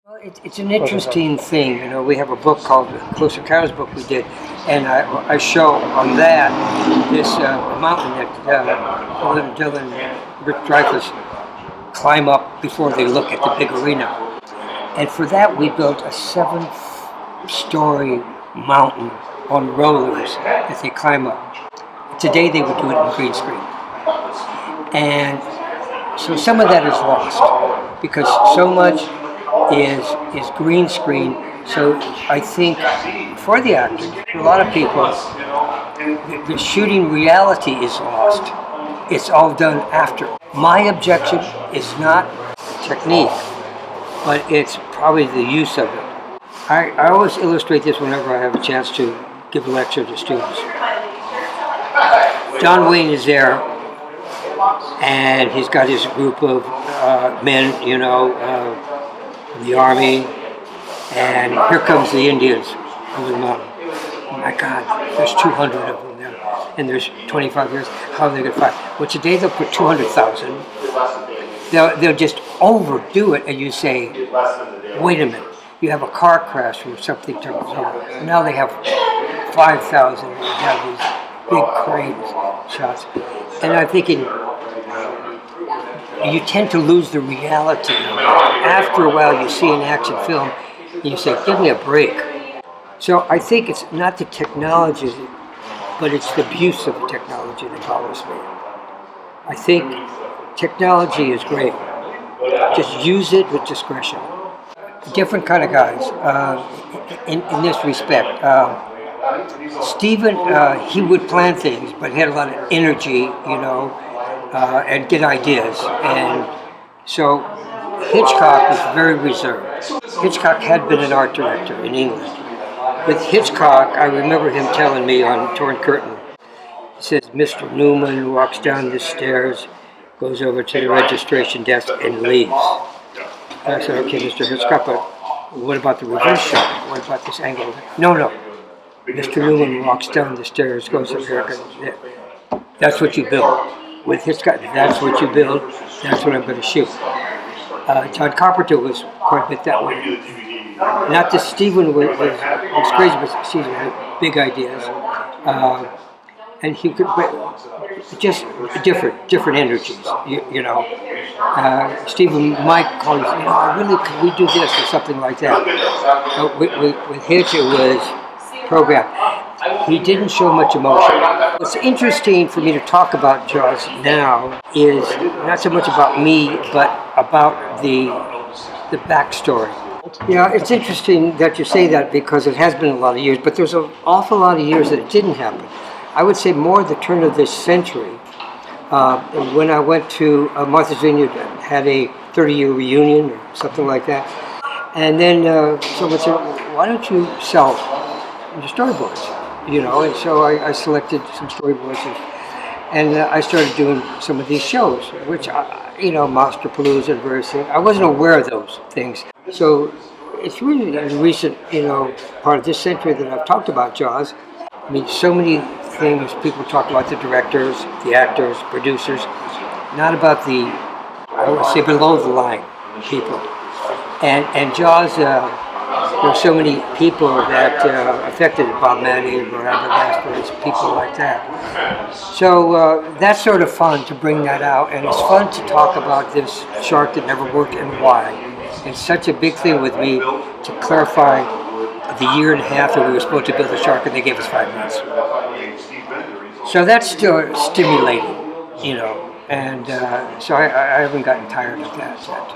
Well, it's an interesting thing. We have a book called Close Encounters book we did, and I show on that this mountain that Fullerton, Dylan, Rick Dreyfuss climb up before they look at the big arena. And for that, we built a 7-story mountain on rollers that they climb up. Today, they would do it in green screen. And so some of that is lost because so much is green screen. So I think for the actors, for a lot of people, the shooting reality is lost. It's all done after. My objection is not technique, but it's probably the use of it. I always illustrate this whenever I have a chance to give a lecture to students. John Wayne is there, and he's got his group of men, the army, and here comes the Indians over the mountain. Oh my God, there's 200 of them there, and there's 25 years. How are they going to fight? Well, today they'll put 200,000. They'll just overdo it, and you say, wait a minute, you have a car crash or something turns over. And now they have 5,000. They have these big cranes shots, and I'm thinking, you tend to lose the reality. After a while, you see an action film, and you say, give me a break. So I think it's not the technology, but it's the abuse of the technology that bothers me. I think technology is great. Just use it with discretion. Different kind of guys in this respect. Stephen, he would plan things, but he had a lot of energy, and get ideas. And so Hitchcock was very reserved. Hitchcock had been an art director in England. With Hitchcock, I remember him telling me on Torn Curtain, he says, Mr. Newman walks down the stairs, goes over to the registration desk, and leaves. And I said, okay, Mr. Hitchcock, but what about the reverse shot? What about this angle? No. Mr. Newman walks down the stairs, goes up here, that's what you build. With Hitchcock, that's what you build, that's what I'm going to shoot. John Carpenter was quite a bit that way. Not that Stephen was crazy, but Stephen had big ideas. And he could, just different energies, Stephen might call us, really, can we do this or something like that? With Hitch, it was programmed. He didn't show much emotion. What's interesting for me to talk about Jaws now is not so much about me, but about the backstory. Yeah, it's interesting that you say that because it has been a lot of years, but there's an awful lot of years that it didn't happen. I would say more the turn of this century. When I went to Martha's Vineyard, had a 30-year reunion or something like that, and then someone said, why don't you sell the storyboards? And so I selected some storyboards and I started doing some of these shows, which, Monsterpalooza and various things. I wasn't aware of those things. So it's really a recent, part of this century that I've talked about Jaws. I mean, so many things people talk about the directors, the actors, producers, not about the, I would say, below the line people. And Jaws, there were so many people that affected it, Bob Maddy, Miranda Gaspers, people like that. So that's sort of fun to bring that out, and it's fun to talk about this shark that never worked and why. It's such a big thing with me to clarify the year and a half that we were supposed to build a shark, and they gave us 5 months. So that's still stimulating, and so I haven't gotten tired of that yet,